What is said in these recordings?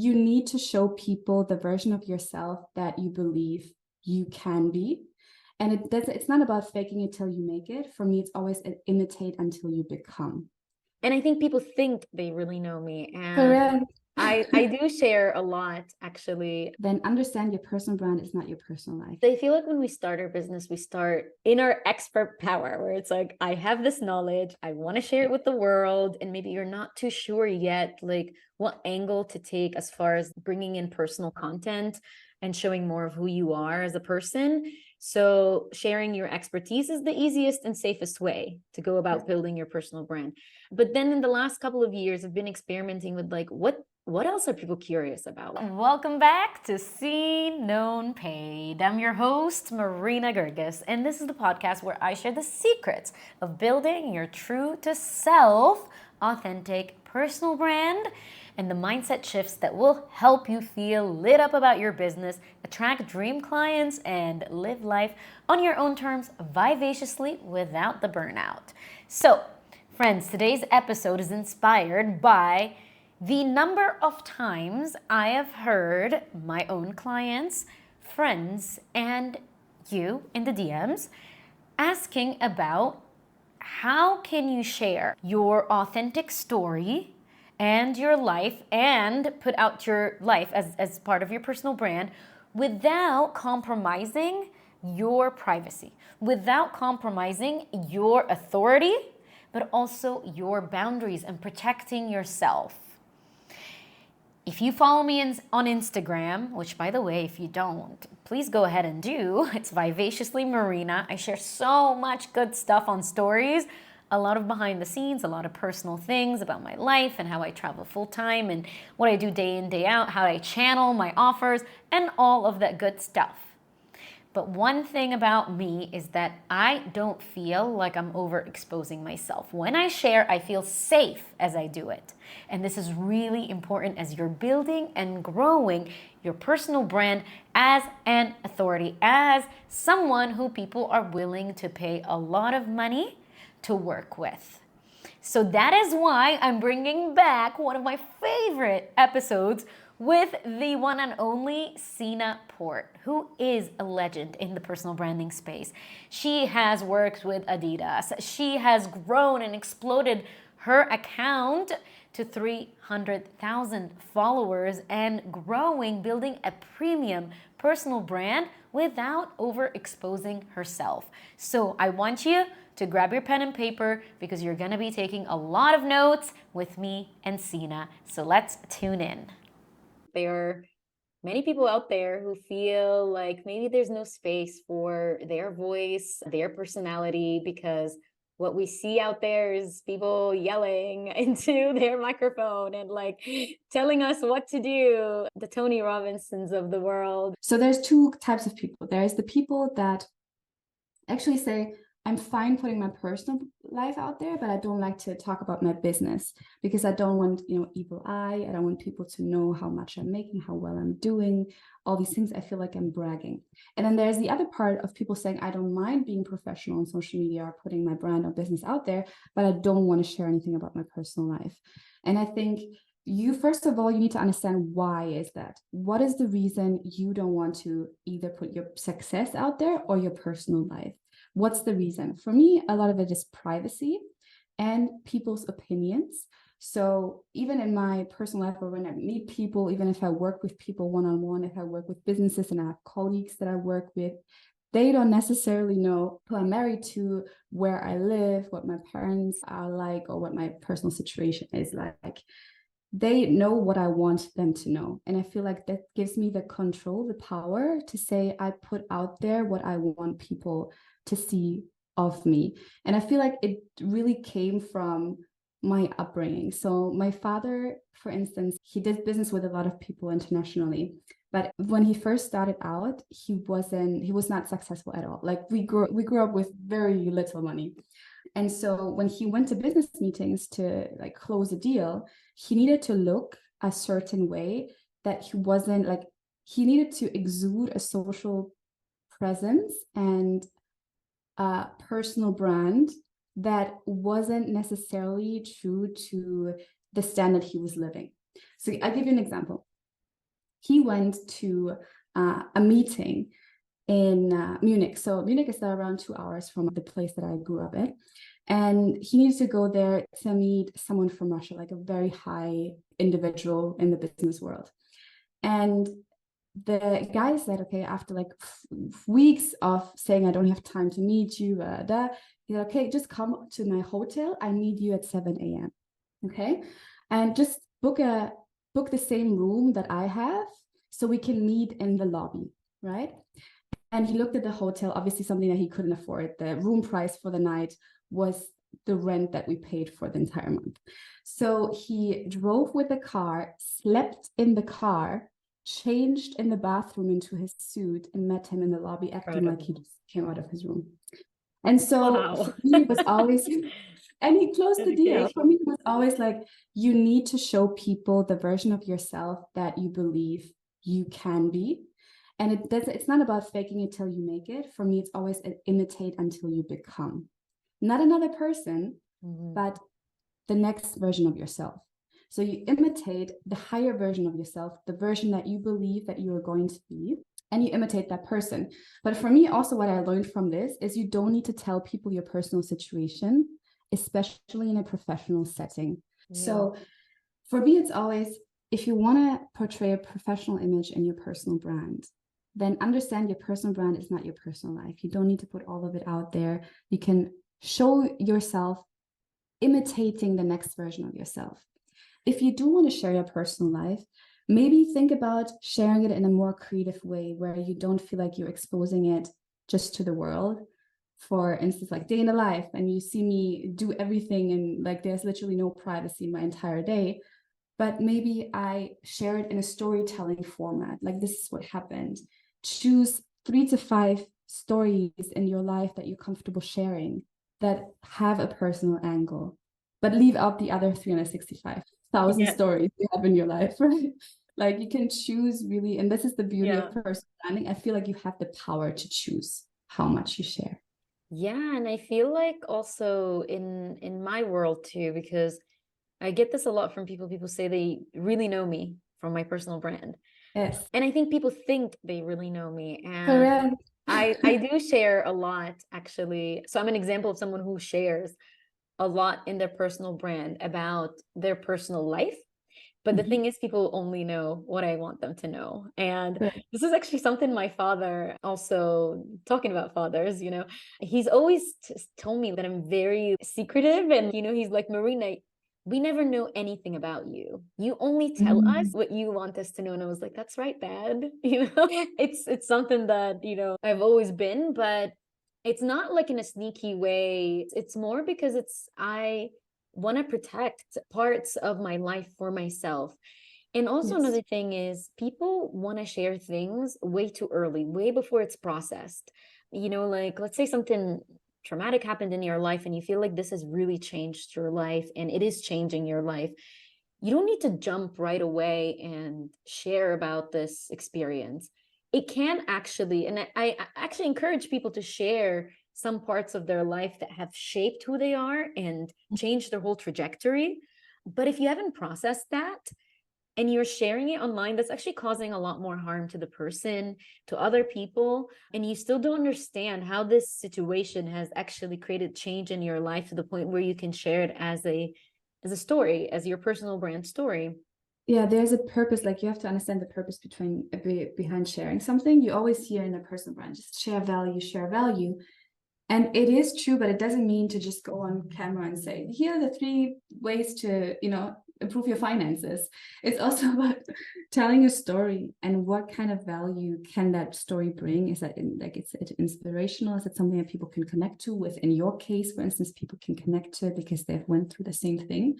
you need to show people the version of yourself that you believe you can be. And it's not about faking it till you make it. For me, it's always an imitate until you become. And I think people think they really know me. And Correct. I do share a lot, actually. Then understand your personal brand is not your personal life. I feel like when we start our business, we start in our expert power, where it's like, I have this knowledge, I want to share it with the world. And maybe you're not too sure yet, like what angle to take as far as bringing in personal content and showing more of who you are as a person. So sharing your expertise is the easiest and safest way to go about building your personal brand. But then in the last couple of years, I've been experimenting with like, what else are people curious about? Welcome back to Seen, Known, Paid. I'm your host, Marina Gerges, and this is the podcast where I share the secrets of building your true to self, authentic personal brand and the mindset shifts that will help you feel lit up about your business, attract dream clients, and live life on your own terms vivaciously without the burnout. So, friends, today's episode is inspired by the number of times I have heard my own clients, friends, and you in the DMs asking about how can you share your authentic story and your life and put out your life as part of your personal brand without compromising your privacy, without compromising your authority, but also your boundaries and protecting yourself. If you follow me on Instagram, which by the way, if you don't, please go ahead and do. It's Vivaciously Marina. I share so much good stuff on stories, a lot of behind the scenes, a lot of personal things about my life and how I travel full time and what I do day in, day out, how I channel my offers and all of that good stuff. But one thing about me is that I don't feel like I'm overexposing myself. When I share, I feel safe as I do it. And this is really important as you're building and growing your personal brand as an authority, as someone who people are willing to pay a lot of money to work with. So that is why I'm bringing back one of my favorite episodes with the one and only Sina Port, who is a legend in the personal branding space. She has worked with Adidas. She has grown and exploded her account to 300,000 followers and growing, building a premium personal brand without overexposing herself. So I want you to grab your pen and paper because you're gonna be taking a lot of notes with me and Sina. So let's tune in. There are many people out there who feel like maybe there's no space for their voice, their personality, because what we see out there is people yelling into their microphone and like telling us what to do, the Tony Robbinsons of the world. So there's two types of people. There's the people that actually say, I'm fine putting my personal life out there, but I don't like to talk about my business because I don't want, evil eye. I don't want people to know how much I'm making, how well I'm doing, all these things. I feel like I'm bragging. And then there's the other part of people saying, I don't mind being professional on social media or putting my brand or business out there, but I don't want to share anything about my personal life. And I think first of all, you need to understand why is that? What is the reason you don't want to either put your success out there or your personal life? What's the reason? For me, a lot of it is privacy and people's opinions. So even in my personal life or when I meet people, even if I work with people one-on-one, if I work with businesses and I have colleagues that I work with, they don't necessarily know who I'm married to, where I live, what my parents are like, or what my personal situation is like. They know what I want them to know. And I feel like that gives me the control, the power to say, I put out there what I want people to see of me. And I feel like it really came from my upbringing. So my father, for instance, he did business with a lot of people internationally. But when he first started out, he was not successful at all. Like we grew up with very little money. And so when he went to business meetings to like close a deal, he needed to look a certain way that he needed to exude a social presence and a personal brand that wasn't necessarily true to the standard he was living. So I'll give you an example. he went to a meeting in Munich. So Munich is around 2 hours from the place that I grew up in. And he needs to go there to meet someone from Russia, like a very high individual in the business world. And the guy said, okay, after like weeks of saying, I don't have time to meet you, he's like, okay, just come to my hotel. I meet you at 7 a.m. Okay. And just book the same room that I have so we can meet in the lobby, right? And he looked at the hotel, obviously something that he couldn't afford. The room price for the night was the rent that we paid for the entire month. So he drove with the car, slept in the car, changed in the bathroom into his suit, and met him in the lobby acting like he just came out of his room. And so for me, it was always, and he closed the deal. For me, it was always like, you need to show people the version of yourself that you believe you can be. And it's not about faking it till you make it. For me, it's always imitate until you become. Not another person, but the next version of yourself. So you imitate the higher version of yourself, the version that you believe that you are going to be, and you imitate that person. But for me, also what I learned from this is you don't need to tell people your personal situation, especially in a professional setting. Yeah. So for me, it's always, if you want to portray a professional image in your personal brand, then understand your personal brand is not your personal life. You don't need to put all of it out there. You can show yourself imitating the next version of yourself. If you do want to share your personal life, maybe think about sharing it in a more creative way where you don't feel like you're exposing it just to the world. For instance, like day in the life, and you see me do everything and like there's literally no privacy in my entire day. But maybe I share it in a storytelling format. Like, this is what happened. Choose 3 to 5 stories in your life that you're comfortable sharing that have a personal angle, but leave out the other 365,000 stories you have in your life, right? Like, you can choose really, and this is the beauty of personal branding. I feel like you have the power to choose how much you share. Yeah, and I feel like also in my world too, because I get this a lot from people. People say they really know me from my personal brand. Yes. And I think people think they really know me. And correct. I do share a lot, actually. So I'm an example of someone who shares a lot in their personal brand about their personal life. But the thing is, people only know what I want them to know. And this is actually something my father, also talking about fathers, you know, he's always told me that I'm very secretive. And, you know, he's like, Marina, we never know anything about you. You only tell us what you want us to know. And I was like, that's right, Dad. You know, it's something that, you know, I've always been, but it's not like in a sneaky way. It's more because I want to protect parts of my life for myself. And also another thing is people want to share things way too early, way before it's processed. You know, like let's say something traumatic happened in your life and you feel like this has really changed your life and it is changing your life. You don't need to jump right away and share about this experience. It can actually, and I actually encourage people to share some parts of their life that have shaped who they are and changed their whole trajectory. But if you haven't processed that and you're sharing it online, that's actually causing a lot more harm to the person, to other people, and you still don't understand how this situation has actually created change in your life to the point where you can share it as a story, as your personal brand story. Yeah, there's a purpose. Like, you have to understand the purpose behind sharing something. You always hear in a personal brand, just share value. And it is true, but it doesn't mean to just go on camera and say, here are the 3 ways to, you know, improve your finances. It's also about telling a story and what kind of value can that story bring. Is that it's inspirational? Is it something that people can connect to? With, in your case, for instance, people can connect to because they've went through the same thing.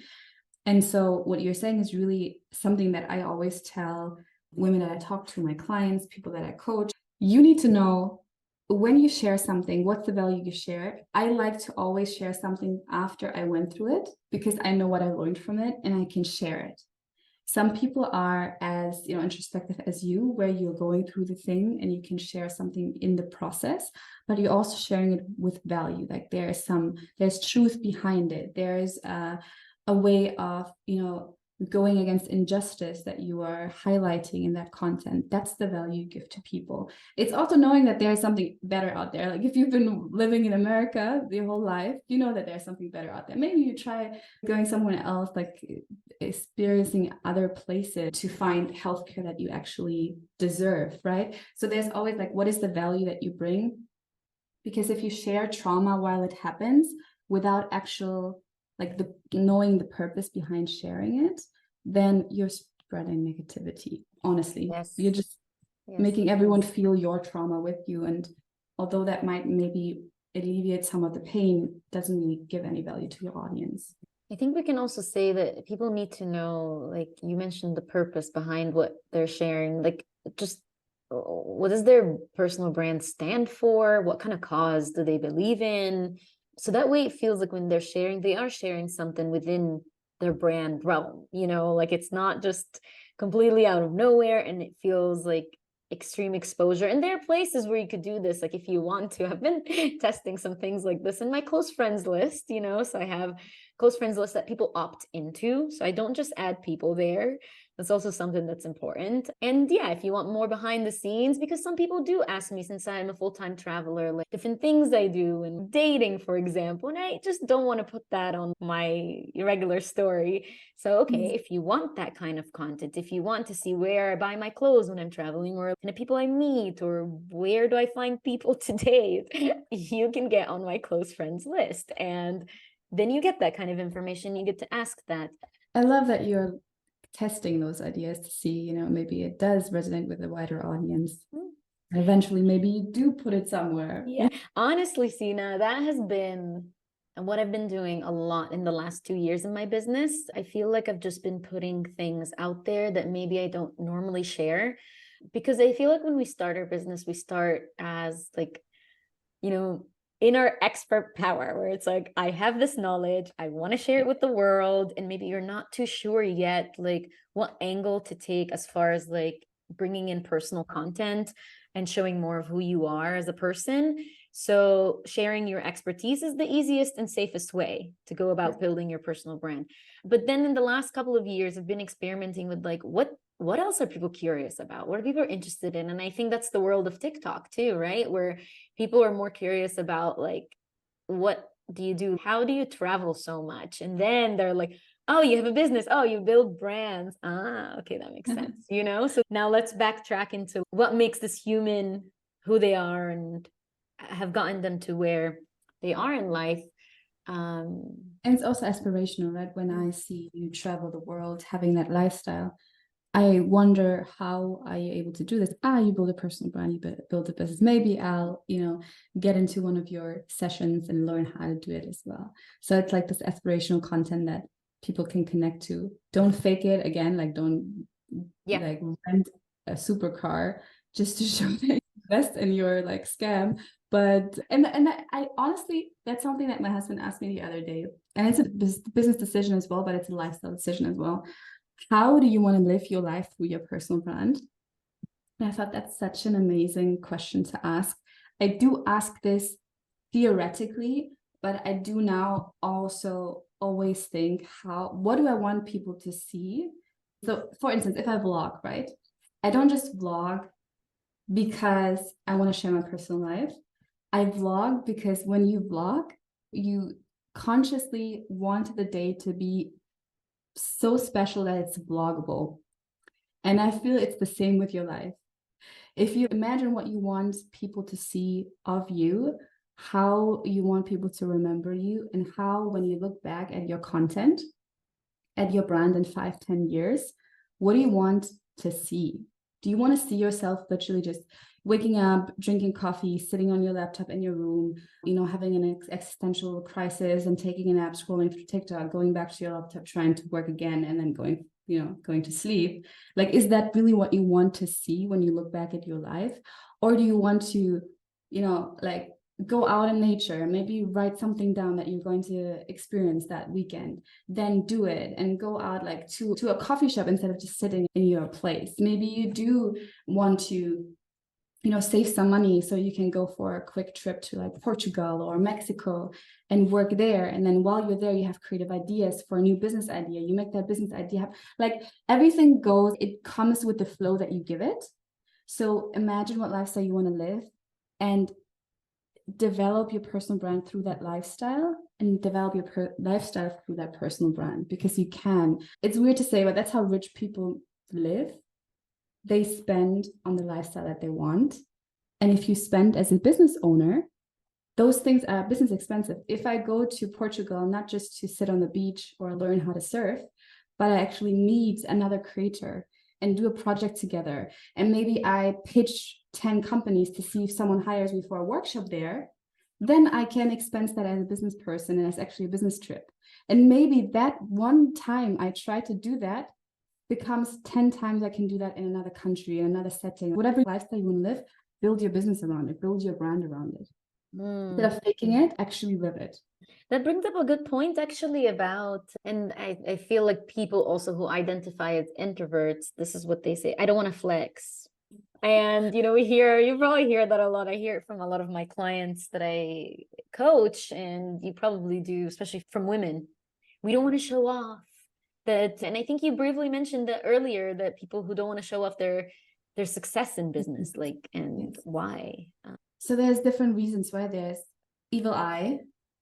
And so what you're saying is really something that I always tell women that I talk to, my clients, people that I coach. You need to know, when you share something, what's the value you share? I like to always share something after I went through it because I know what I learned from it and I can share it. Some people are as, you know, introspective as you, where you're going through the thing and you can share something in the process, but you're also sharing it with value. Like, there's truth behind it. There's a way of, you know, going against injustice that you are highlighting in that content. That's the value you give to people. It's also knowing that there's something better out there. Like if you've been living in America your whole life, you know that there's something better out there. Maybe you try going somewhere else, like experiencing other places to find healthcare that you actually deserve, right? So there's always like, what is the value that you bring? Because if you share trauma while it happens without actual like the knowing the purpose behind sharing it, then you're spreading negativity. Honestly, Yes. you're just making everyone feel your trauma with you. And although that might maybe alleviate some of the pain, doesn't really give any value to your audience. I think we can also say that people need to know, like you mentioned, the purpose behind what they're sharing. Like, just what does their personal brand stand for? What kind of cause do they believe in? So that way it feels like when they're sharing, they are sharing something within their brand realm, you know, like it's not just completely out of nowhere, and it feels like extreme exposure. And there are places where you could do this, like if you want to. I've been testing some things like this in my close friends list, you know, so I have close friends list that people opt into, so I don't just add people there. That's also something that's important. And yeah, if you want more behind the scenes, because some people do ask me, since I'm a full-time traveler, like different things I do and dating, for example, and I just don't want to put that on my regular story. So, okay, if you want that kind of content, if you want to see where I buy my clothes when I'm traveling, or the people I meet, or where do I find people to date, you can get on my close friends list. And then you get that kind of information. You get to ask that. I love that you're testing those ideas to see, you know, maybe it does resonate with a wider audience. And eventually, maybe you do put it somewhere. Yeah, honestly, Sina, that has been what I've been doing a lot in the last 2 years in my business. I feel like I've just been putting things out there that maybe I don't normally share, because I feel like when we start our business, we start as like, you know, in our expert power, where it's like, I have this knowledge, I want to share it with the world, and maybe you're not too sure yet, like what angle to take as far as like bringing in personal content and showing more of who you are as a person. So sharing your expertise is the easiest and safest way to go about building your personal brand. But then in the last couple of years, I've been experimenting with like, what else are people curious about? What are people interested in? And I think that's the world of TikTok too, right? Where people are more curious about like, what do you do? How do you travel so much? And then they're like, oh, you have a business. Oh, you build brands. Ah, okay, that makes sense. You know, so now let's backtrack into what makes this human who they are and have gotten them to where they are in life. And it's also aspirational, right? When I see you travel the world, having that lifestyle, I wonder, how are you able to do this? You build a personal brand, you build a business. Maybe I'll, you know, get into one of your sessions and learn how to do it as well. So it's like this aspirational content that people can connect to. Don't fake it again. Like don't like rent a supercar just to show that you invest in your like scam. But and I honestly, that's something that my husband asked me the other day, and it's a business decision as well, but it's a lifestyle decision as well. How do you want to live your life through your personal brand? And I thought that's such an amazing question to ask. I do ask this theoretically, but I do now also always think, what do I want people to see? So for instance, if I vlog, right? I don't just vlog because I want to share my personal life. I vlog because when you vlog, you consciously want the day to be so special that it's vloggable. And I feel it's the same with your life. If you imagine what you want people to see of you, how you want people to remember you, and how, when you look back at your content, at your brand in 5-10 years, what do you want to see? Do you want to see yourself literally just waking up, drinking coffee, sitting on your laptop in your room, you know, having an existential crisis and taking a nap, scrolling through TikTok, going back to your laptop, trying to work again, and then going to sleep? Like, is that really what you want to see when you look back at your life? Or do you want to, you know, like go out in nature, maybe write something down that you're going to experience that weekend, then do it, and go out like to a coffee shop instead of just sitting in your place. Maybe you do want to save some money so you can go for a quick trip to like Portugal or Mexico and work there. And then while you're there, you have creative ideas for a new business idea. You make that business idea, like everything goes, it comes with the flow that you give it. So imagine what lifestyle you want to live and develop your personal brand through that lifestyle and develop your lifestyle through that personal brand, because you can. It's weird to say, but that's how rich people live. They spend on the lifestyle that they want. And if you spend as a business owner, those things are business expensive. If I go to Portugal, not just to sit on the beach or learn how to surf, but I actually meet another creator and do a project together. And maybe I pitch 10 companies to see if someone hires me for a workshop there, then I can expense that as a business person and as actually a business trip. And maybe that one time I try to do that becomes 10 times I can do that in another country, in another setting. Whatever lifestyle you want to live, build your business around it, build your brand around it. Instead of faking it, actually live it. That brings up a good point actually about, and I feel like people also who identify as introverts, this is what they say: I don't want to flex. And you probably hear that a lot. I hear it from a lot of my clients that I coach, and you probably do, especially from women. We don't want to show off that. And I think you briefly mentioned that earlier, that people who don't want to show off their success in business, like, and why? So there's different reasons why. There's evil eye.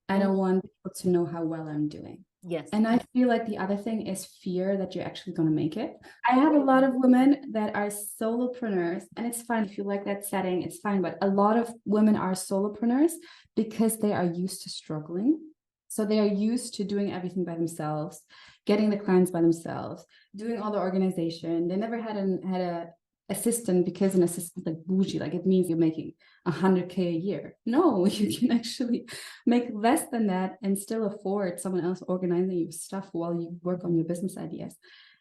I don't want people to know how well I'm doing. Yes. And I feel like the other thing is fear that you're actually going to make it. I have a lot of women that are solopreneurs, and it's fine if you like that setting, it's fine. But a lot of women are solopreneurs because they are used to struggling. So they are used to doing everything by themselves, getting the clients by themselves, doing all the organization. They never had a assistant, because an assistant is like bougie, like it means you're making 100K a year. No, you can actually make less than that and still afford someone else organizing your stuff while you work on your business ideas.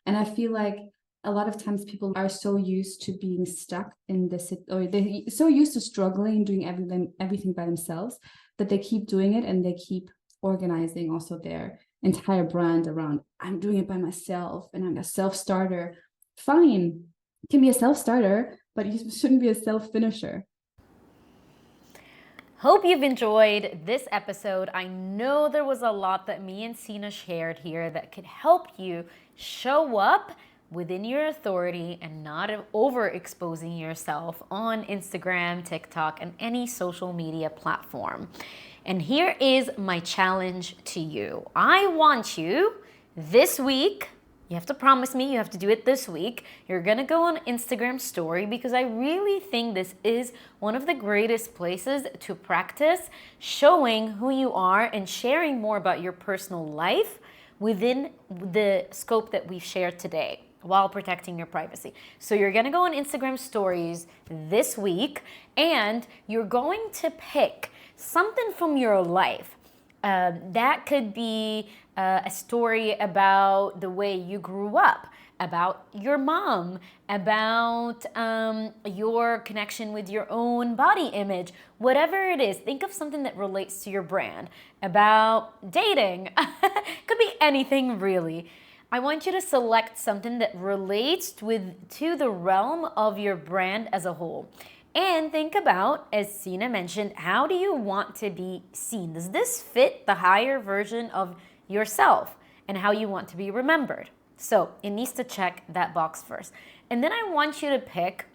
And I feel like a lot of times people are so used to being stuck in this, or they're so used to struggling, doing everything by themselves, that they keep doing it, and they keep organizing also their entire brand around, I'm doing it by myself and I'm a self-starter. Fine, you can be a self-starter, but you shouldn't be a self-finisher. Hope you've enjoyed this episode. I know there was a lot that me and Sina shared here that could help you show up within your authority and not overexposing yourself on Instagram, TikTok, and any social media platform. And here is my challenge to you. I want you this week, you have to promise me, you have to do it this week. You're gonna go on Instagram story, because I really think this is one of the greatest places to practice showing who you are and sharing more about your personal life within the scope that we've shared today, while protecting your privacy. So you're gonna go on Instagram stories this week, and you're going to pick something from your life. That could be a story about the way you grew up, about your mom, about your connection with your own body image, whatever it is. Think of something that relates to your brand, about dating. Could be anything really. I want you to select something that relates to the realm of your brand as a whole. And think about, as Sina mentioned, how do you want to be seen? Does this fit the higher version of yourself and how you want to be remembered? So it needs to check that box first. And then I want you to pick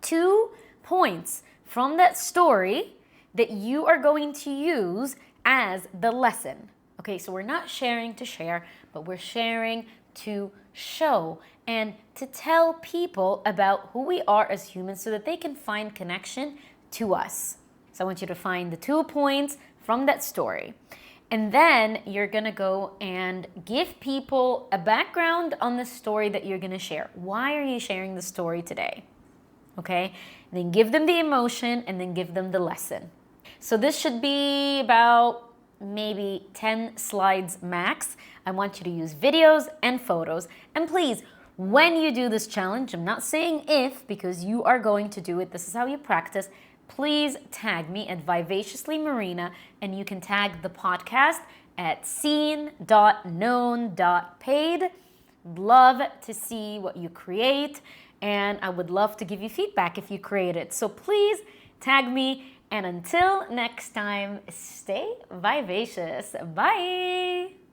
2 points from that story that you are going to use as the lesson. Okay, so we're not sharing to share, but we're sharing to show and to tell people about who we are as humans so that they can find connection to us. So I want you to find the 2 points from that story. And then you're gonna go and give people a background on the story that you're gonna share. Why are you sharing the story today? Okay, and then give them the emotion, and then give them the lesson. So this should be about maybe 10 slides max. I want you to use videos and photos. And please, when you do this challenge, I'm not saying if, because you are going to do it, this is how you practice, please tag me at vivaciouslymarina, and you can tag the podcast at seen.known.paid. Love to see what you create, and I would love to give you feedback if you create it. So please tag me, and until next time, stay vivacious. Bye!